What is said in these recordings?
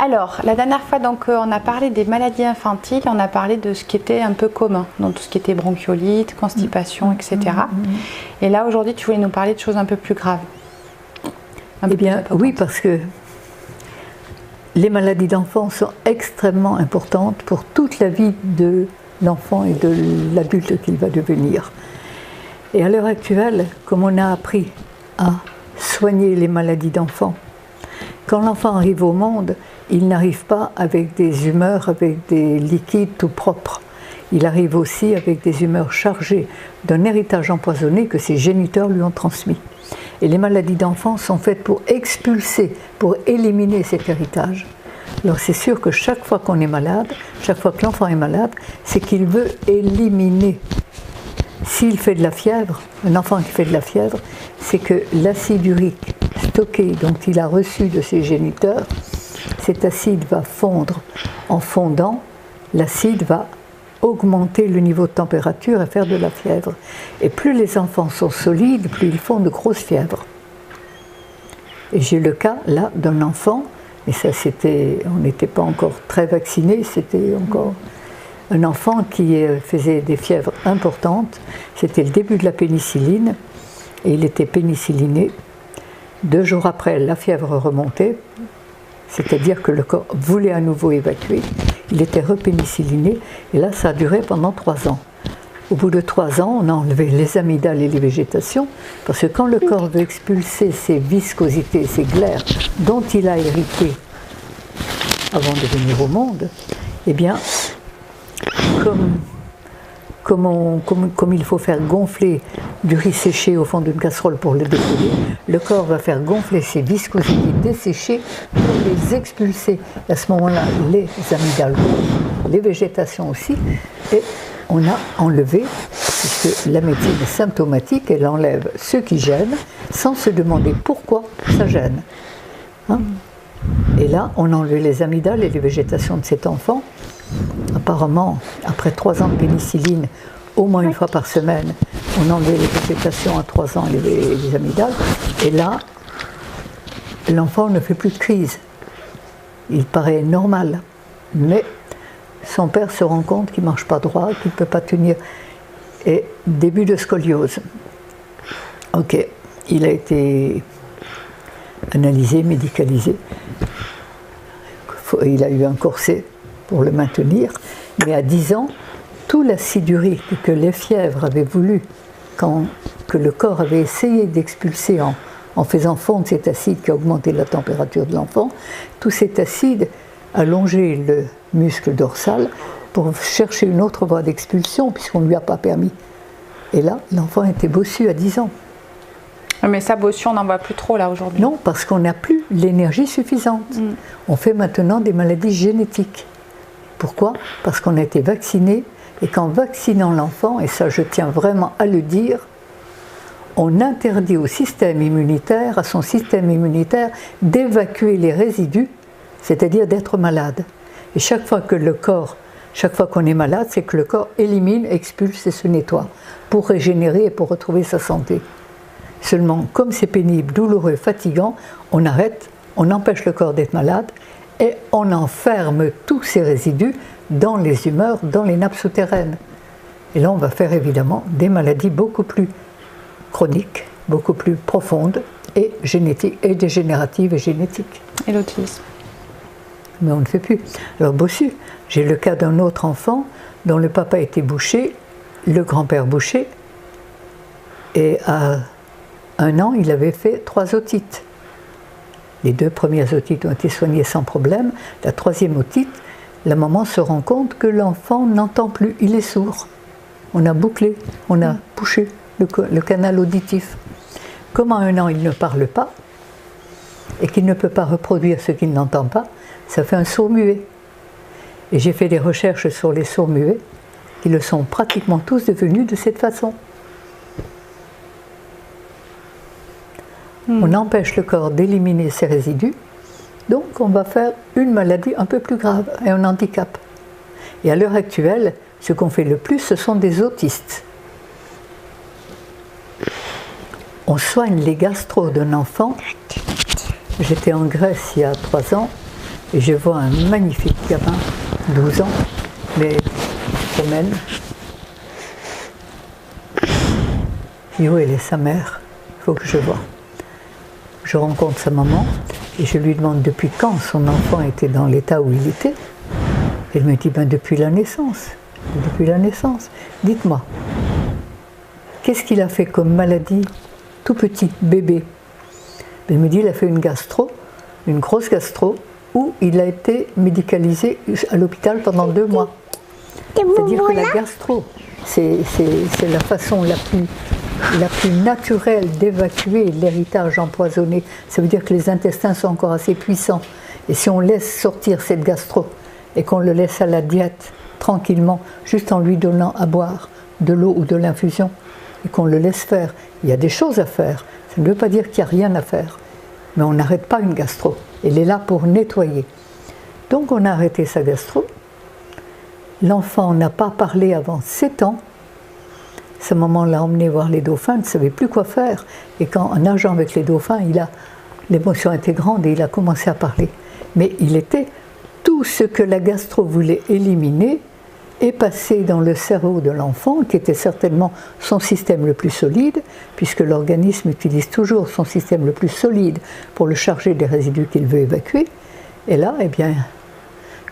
Alors, la dernière fois, donc, on a parlé des maladies infantiles, on a parlé de ce qui était un peu commun, donc tout ce qui était bronchiolite, constipation, etc. Et là, aujourd'hui, tu voulais nous parler de choses un peu plus graves. Eh bien, oui, parce que les maladies d'enfants sont extrêmement importantes pour toute la vie de l'enfant et de l'adulte qu'il va devenir. Et à l'heure actuelle, comme on a appris à soigner les maladies d'enfants, quand l'enfant arrive au monde, il n'arrive pas avec des humeurs, avec des liquides tout propres. Il arrive aussi avec des humeurs chargées d'un héritage empoisonné que ses géniteurs lui ont transmis. Et les maladies d'enfants sont faites pour expulser, pour éliminer cet héritage. Alors c'est sûr que chaque fois qu'on est malade, chaque fois que l'enfant est malade, c'est qu'il veut éliminer. S'il fait de la fièvre, un enfant qui fait de la fièvre, c'est que l'acide urique stocké dont il a reçu de ses géniteurs, cet acide va fondre. En fondant, l'acide va augmenter le niveau de température et faire de la fièvre. Et plus les enfants sont solides, plus ils font de grosses fièvres. Et j'ai le cas là d'un enfant, et ça c'était, on n'était pas encore très vaccinés, c'était encore un enfant qui faisait des fièvres importantes. C'était le début de la pénicilline, et il était pénicilliné. 2 jours après, la fièvre remontait, c'est-à-dire que le corps voulait à nouveau évacuer. Il était repénicilliné, et là ça a duré pendant 3 ans. Au bout de 3 ans, on a enlevé les amygdales et les végétations, parce que quand le corps veut expulser ces viscosités, ces glaires dont il a hérité avant de venir au monde, eh bien, comme il faut faire gonfler du riz séché au fond d'une casserole pour le décoller, le corps va faire gonfler ces viscosités desséchées pour les expulser. À ce moment-là, les amygdales, les végétations aussi, et on a enlevé, puisque la médecine est symptomatique, elle enlève ce qui gêne, sans se demander pourquoi ça gêne. Hein? Et là, on a enlevé les amygdales et les végétations de cet enfant. Apparemment, après 3 ans de pénicilline, au moins une fois par semaine, on enlevait les végétations à 3 ans et les amygdales. Et là, l'enfant ne fait plus de crise. Il paraît normal. Mais son père se rend compte qu'il ne marche pas droit, qu'il ne peut pas tenir. Et début de scoliose. Ok, il a été analysé, médicalisé. Il a eu un corset pour le maintenir, mais à 10 ans, tout l'acide urique que les fièvres avaient voulu, que le corps avait essayé d'expulser en faisant fondre cet acide qui a augmenté la température de l'enfant, tout cet acide a longé le muscle dorsal pour chercher une autre voie d'expulsion puisqu'on ne lui a pas permis. Et là, l'enfant était bossu à 10 ans. Mais ça, bossu, on n'en voit plus trop là aujourd'hui. Non, parce qu'on n'a plus l'énergie suffisante. On fait maintenant des maladies génétiques. Pourquoi? Parce qu'on a été vacciné, et qu'en vaccinant l'enfant, et ça je tiens vraiment à le dire, on interdit au système immunitaire, à son système immunitaire, d'évacuer les résidus, c'est-à-dire d'être malade. Et chaque fois qu'on est malade, c'est que le corps élimine, expulse et se nettoie, pour régénérer et pour retrouver sa santé. Seulement, comme c'est pénible, douloureux, fatigant, on arrête, on empêche le corps d'être malade, et on enferme tous ces résidus dans les humeurs, dans les nappes souterraines. Et là, on va faire évidemment des maladies beaucoup plus chroniques, beaucoup plus profondes et génétiques, et dégénératives et génétiques. Et l'autisme. Mais on ne fait plus. Alors bossu, j'ai le cas d'un autre enfant dont le papa était boucher, le grand-père boucher, et à 1 an, il avait fait 3 otites. Les 2 premières otites ont été soignées sans problème. La 3e otite, la maman se rend compte que l'enfant n'entend plus, il est sourd. On a bouclé, on a bouché le canal auditif. Comme à 1 an, il ne parle pas et qu'il ne peut pas reproduire ce qu'il n'entend pas, ça fait un sourd-muet. Et j'ai fait des recherches sur les sourds-muets qui le sont pratiquement tous devenus de cette façon. On empêche le corps d'éliminer ces résidus, donc on va faire une maladie un peu plus grave et un handicap. Et à l'heure actuelle, ce qu'on fait le plus, ce sont des autistes. On soigne les gastro d'un enfant. J'étais en Grèce il y a 3 ans, et je vois un magnifique gamin, 12 ans, mais il se promène. Et où elle est sa mère? Il faut que je vois. Je rencontre sa maman et je lui demande depuis quand son enfant était dans l'état où il était. Elle me dit, ben depuis la naissance. Depuis la naissance. Dites-moi, qu'est-ce qu'il a fait comme maladie, tout petit, bébé? Elle me dit, il a fait une gastro, une grosse gastro, où il a été médicalisé à l'hôpital pendant 2 mois. C'est-à-dire que la gastro, c'est la façon la plus naturelle d'évacuer l'héritage empoisonné. Ça veut dire que les intestins sont encore assez puissants. Et si on laisse sortir cette gastro et qu'on le laisse à la diète tranquillement, juste en lui donnant à boire de l'eau ou de l'infusion, et qu'on le laisse faire, il y a des choses à faire. Ça ne veut pas dire qu'il n'y a rien à faire. Mais on n'arrête pas une gastro. Elle est là pour nettoyer. Donc on a arrêté sa gastro. L'enfant n'a pas parlé avant 7 ans. Sa maman l'a emmené voir les dauphins, ne savait plus quoi faire. Et quand, en nageant avec les dauphins, l'émotion était grande et il a commencé à parler. Mais il était tout ce que la gastro voulait éliminer est passé dans le cerveau de l'enfant, qui était certainement son système le plus solide, puisque l'organisme utilise toujours son système le plus solide pour le charger des résidus qu'il veut évacuer. Et là, eh bien,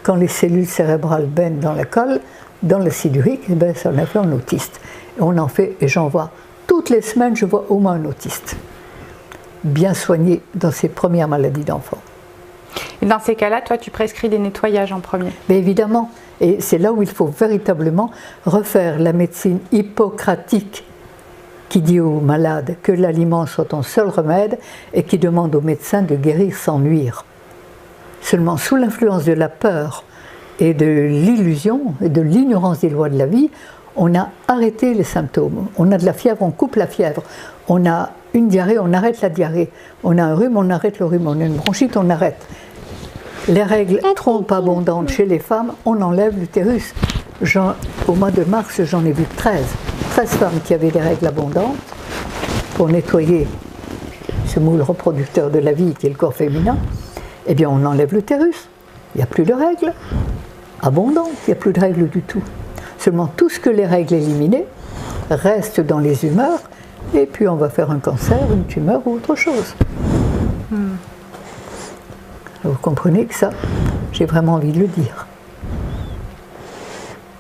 quand les cellules cérébrales baignent dans la colle, dans l'acide urique, eh bien, ça en a fait un autiste. Et on en fait, et j'en vois, toutes les semaines, je vois au moins un autiste, bien soigné dans ses premières maladies d'enfant. Et dans ces cas-là, toi, tu prescris des nettoyages en premier? Mais évidemment, et c'est là où il faut véritablement refaire la médecine hippocratique qui dit aux malades que l'aliment soit ton seul remède et qui demande aux médecins de guérir sans nuire. Seulement sous l'influence de la peur et de l'illusion et de l'ignorance des lois de la vie, on a arrêté les symptômes. On a de la fièvre, on coupe la fièvre. On a une diarrhée, on arrête la diarrhée. On a un rhume, on arrête le rhume. On a une bronchite, on arrête. Les règles trop abondantes chez les femmes, on enlève l'utérus. Au mois de mars, j'en ai vu 13 femmes qui avaient des règles abondantes pour nettoyer ce moule reproducteur de la vie qui est le corps féminin. Eh bien, on enlève l'utérus. Il n'y a plus de règles abondantes, il n'y a plus de règles du tout. Seulement tout ce que les règles éliminées reste dans les humeurs, et puis on va faire un cancer, une tumeur ou autre chose. Vous comprenez que ça, j'ai vraiment envie de le dire.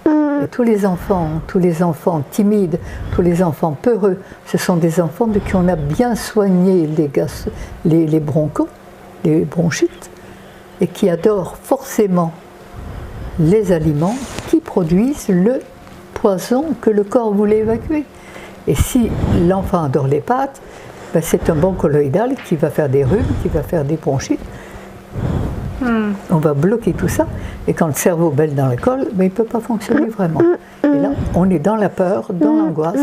Et tous les enfants timides, tous les enfants peureux, ce sont des enfants de qui on a bien soigné les bronchos, les bronchites, et qui adorent forcément les aliments qui produisent le poison que le corps voulait évacuer. Et si l'enfant adore les pâtes, ben c'est un bon colloïdal qui va faire des rhumes, qui va faire des bronchites. On va bloquer tout ça, et quand le cerveau baigne dans la colle, ben il ne peut pas fonctionner vraiment. Et là, on est dans la peur, dans l'angoisse,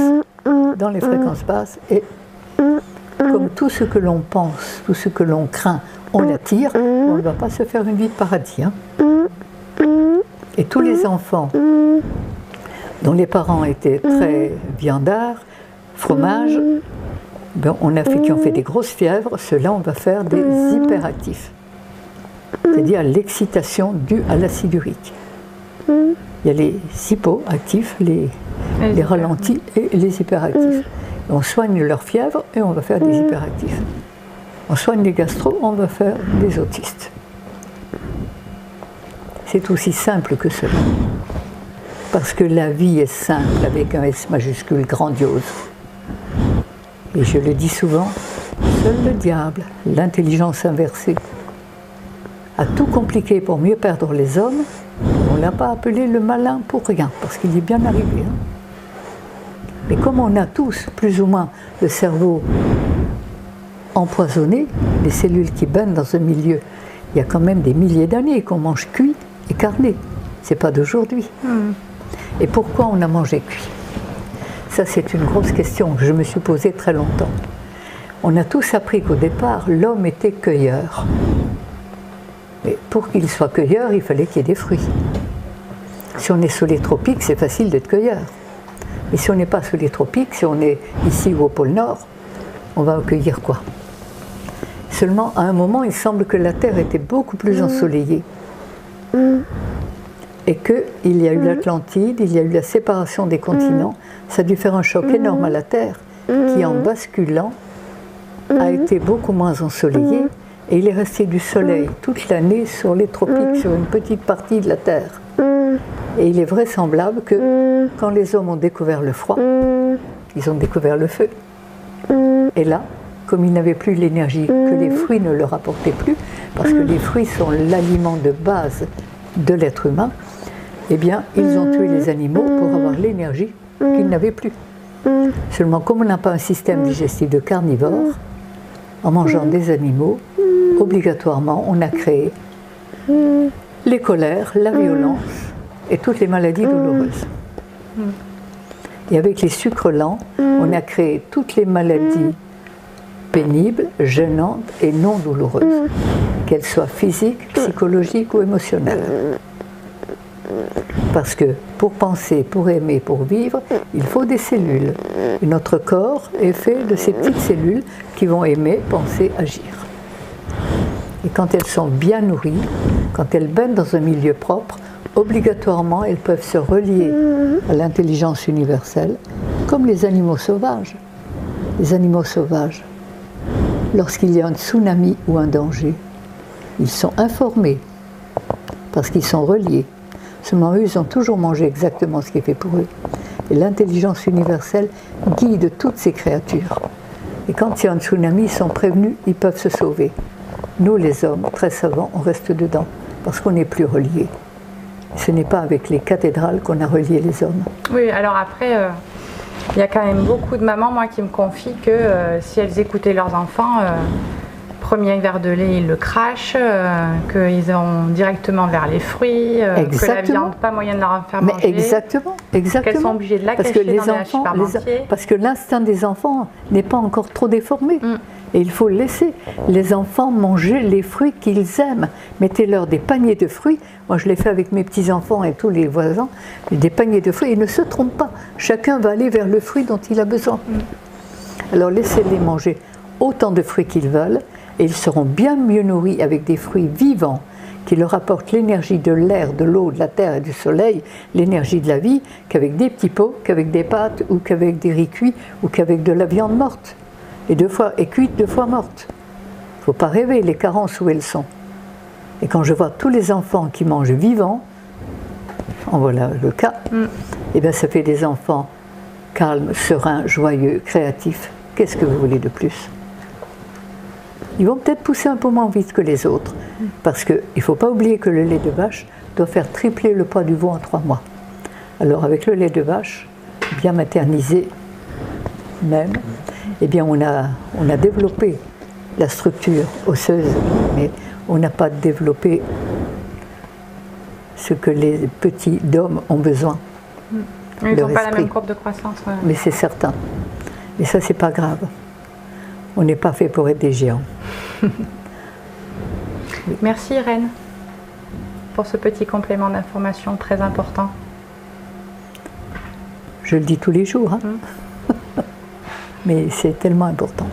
dans les fréquences basses, et comme tout ce que l'on pense, tout ce que l'on craint, on l'attire, on ne va pas se faire une vie de paradis. Hein. Et tous les enfants dont les parents étaient très viandards, fromage, ben on a fait qui ont fait des grosses fièvres, ceux-là on va faire des hyperactifs. C'est-à-dire l'excitation due à l'acide urique. Il y a les hypoactifs, les ralentis et les hyperactifs. On soigne leur fièvre et on va faire des hyperactifs. On soigne les gastro, on va faire des autistes. C'est aussi simple que cela. Parce que la vie est simple avec un S majuscule grandiose. Et je le dis souvent, seul le diable, l'intelligence inversée, a tout compliqué pour mieux perdre les hommes. On ne l'a pas appelé le malin pour rien, parce qu'il est bien arrivé. Hein. Mais comme on a tous, plus ou moins, le cerveau empoisonné, les cellules qui baignent dans un milieu, il y a quand même des milliers d'années qu'on mange cuit et carné. C'est pas d'aujourd'hui. Et pourquoi on a mangé cuit? Ça, c'est une grosse question que je me suis posée très longtemps. On a tous appris qu'au départ, l'homme était cueilleur. Mais pour qu'il soit cueilleur, il fallait qu'il y ait des fruits. Si on est sous les tropiques, c'est facile d'être cueilleur. Mais si on n'est pas sous les tropiques, si on est ici ou au pôle Nord, on va cueillir quoi? Seulement, à un moment, il semble que la Terre était beaucoup plus ensoleillée. Et qu'il y a eu l'Atlantide, il y a eu la séparation des continents. Ça a dû faire un choc énorme à la Terre, qui en basculant a été beaucoup moins ensoleillé. Et il est resté du soleil toute l'année sur les tropiques, sur une petite partie de la Terre. Et il est vraisemblable que quand les hommes ont découvert le froid, ils ont découvert le feu. Et là, comme ils n'avaient plus l'énergie, que les fruits ne leur apportaient plus, parce que les fruits sont l'aliment de base de l'être humain, eh bien, ils ont tué les animaux pour avoir l'énergie qu'ils n'avaient plus. Seulement, comme on n'a pas un système digestif de carnivore, en mangeant des animaux, obligatoirement, on a créé les colères, la violence et toutes les maladies douloureuses. Et avec les sucres lents, on a créé toutes les maladies pénibles, gênantes et non douloureuses, qu'elles soient physiques, psychologiques ou émotionnelles. Parce que pour penser, pour aimer, pour vivre, il faut des cellules. Et notre corps est fait de ces petites cellules qui vont aimer, penser, agir. Et quand elles sont bien nourries, quand elles baignent dans un milieu propre, obligatoirement elles peuvent se relier à l'intelligence universelle, comme les animaux sauvages. Les animaux sauvages, lorsqu'il y a un tsunami ou un danger, ils sont informés parce qu'ils sont reliés. Seulement eux, ils ont toujours mangé exactement ce qui est fait pour eux. Et l'intelligence universelle guide toutes ces créatures. Et quand il y a un tsunami, ils sont prévenus, ils peuvent se sauver. Nous, les hommes, très savants, on reste dedans, parce qu'on n'est plus reliés. Ce n'est pas avec les cathédrales qu'on a relié les hommes. Oui, alors après, il y a quand même beaucoup de mamans, moi, qui me confient que si elles écoutaient leurs enfants, premier verre de lait, ils le crachent, qu'ils ont directement vers les fruits, que la viande, pas moyen de leur en faire manger. Mais exactement, exactement. Qu'elles sont obligées de la cacher dans les supermarchés. Parce que l'instinct des enfants n'est pas encore trop déformé. Et il faut laisser les enfants manger les fruits qu'ils aiment. Mettez-leur des paniers de fruits. Moi, je l'ai fait avec mes petits-enfants et tous les voisins. Des paniers de fruits. Et ne se trompe pas. Chacun va aller vers le fruit dont il a besoin. Alors, laissez-les manger autant de fruits qu'ils veulent. Et ils seront bien mieux nourris avec des fruits vivants qui leur apportent l'énergie de l'air, de l'eau, de la terre et du soleil, l'énergie de la vie, qu'avec des petits pots, qu'avec des pâtes ou qu'avec des riz cuits ou qu'avec de la viande morte. Et cuite 2 fois morte. Il ne faut pas rêver les carences où elles sont. Et quand je vois tous les enfants qui mangent vivants, en voilà le cas, et bien ça fait des enfants calmes, sereins, joyeux, créatifs. Qu'est-ce que vous voulez de plus? Ils vont peut-être pousser un peu moins vite que les autres, parce qu'il ne faut pas oublier que le lait de vache doit faire tripler le poids du veau en 3 mois. Alors avec le lait de vache, bien maternisé même, eh bien on a développé la structure osseuse, mais on n'a pas développé ce que les petits d'hommes ont besoin. Ils n'ont pas la même courbe de croissance. Ouais. Mais c'est certain. Mais ça, c'est pas grave. On n'est pas fait pour être des géants. Merci Irène pour ce petit complément d'information très important. Je le dis tous les jours, hein. Mais c'est tellement important.